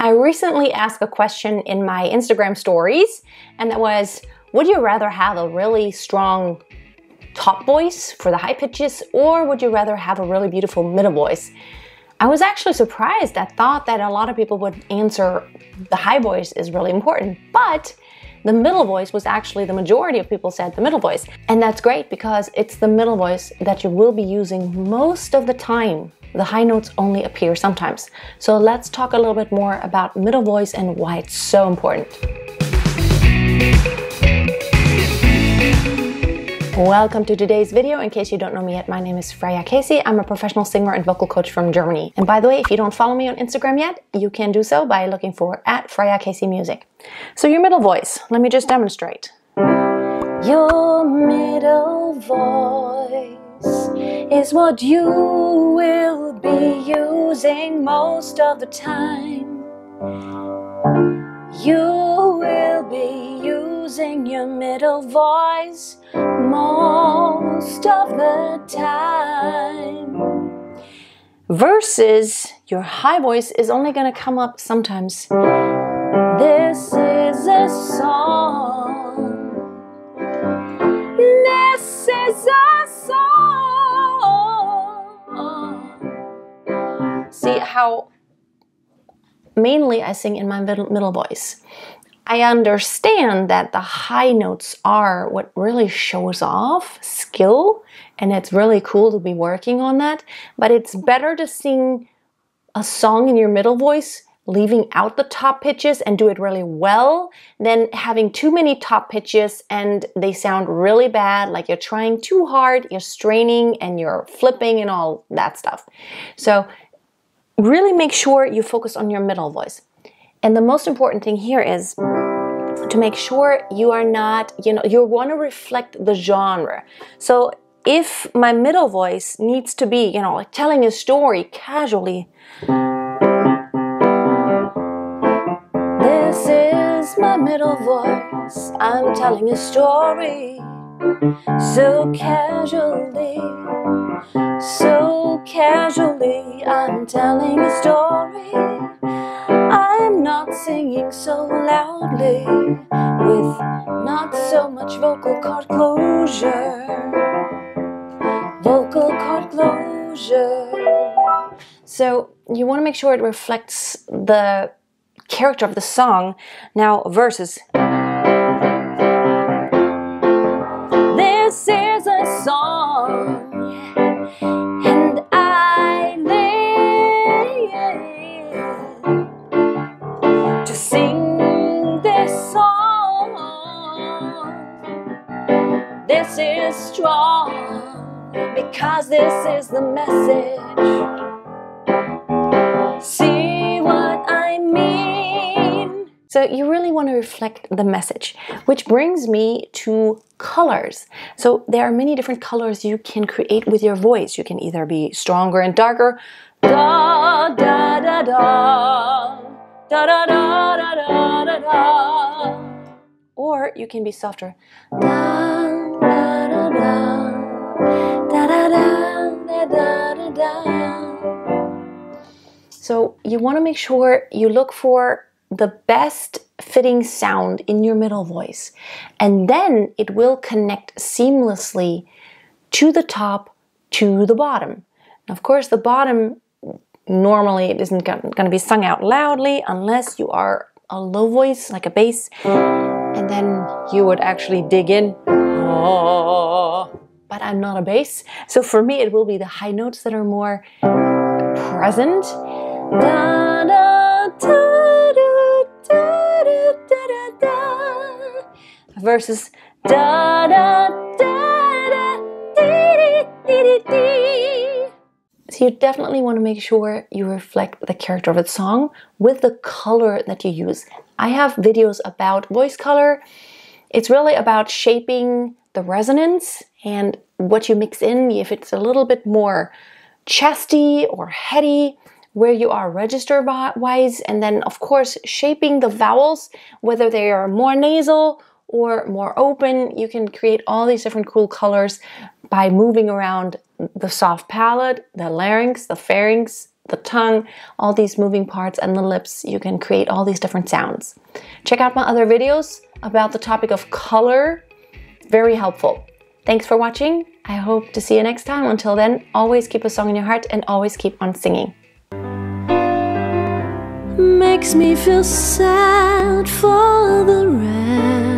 I recently asked a question in my Instagram stories, and that was, would you rather have a really strong top voice for the high pitches, or would you rather have a really beautiful middle voice? I was actually surprised. I thought that a lot of people would answer the high voice is really important, but the middle voice was actually the majority of people said the middle voice. And that's great because it's the middle voice that you will be using most of the time. The high notes only appear sometimes. So let's talk a little bit more about middle voice and why it's so important. Welcome to today's video. In case you don't know me yet, my name is Freya Casey. I'm a professional singer and vocal coach from Germany. And by the way, if you don't follow me on Instagram yet, you can do so by looking for @FreyaCaseyMusic. So your middle voice, let me just demonstrate. Your middle voice is what you will be using most of the time. You will be using your middle voice most of the time. Versus your high voice is only going to come up sometimes. This is a song. This is a song. See how mainly I sing in my middle voice. I understand that the high notes are what really shows off skill, and it's really cool to be working on that, but it's better to sing a song in your middle voice, leaving out the top pitches and do it really well, than having too many top pitches and they sound really bad, like you're trying too hard, you're straining and you're flipping and all that stuff. So really make sure you focus on your middle voice. And the most important thing here is to make sure you are not, you want to reflect the genre. So if my middle voice needs to be, like telling a story casually. This is my middle voice. I'm telling a story so casually. So casually, I'm telling a story. I'm not singing so loudly, with not so much vocal cord closure. Vocal cord closure. So you want to make sure it reflects the character of the song. Now, verses. This is a song. This is strong because this is the message. See what I mean? So you really want to reflect the message, which brings me to colors. So there are many different colors you can create with your voice. You can either be stronger and darker, da da da da, da da da da da da da, or you can be softer, da. So you want to make sure you look for the best fitting sound in your middle voice, and then it will connect seamlessly to the top, to the bottom. And of course, the bottom normally it isn't going to be sung out loudly unless you are a low voice like a bass, and then you would actually dig in. But I'm not a bass, so for me it will be the high notes that are more present. Da, da, da, da, da, da, da, da, versus da, da, da, da, dee, dee, dee, dee. So you definitely want to make sure you reflect the character of the song with the color that you use. I have videos about voice color. It's really about shaping the resonance and what you mix in, if it's a little bit more chesty or heady, where you are register-wise, and then of course shaping the vowels, whether they are more nasal or more open. You can create all these different cool colors by moving around the soft palate, the larynx, the pharynx, the tongue, all these moving parts, and the lips, you can create all these different sounds. Check out my other videos about the topic of color. Very helpful. Thanks for watching. I hope to see you next time. Until then, always keep a song in your heart and always keep on singing. Makes me feel sad for the rest.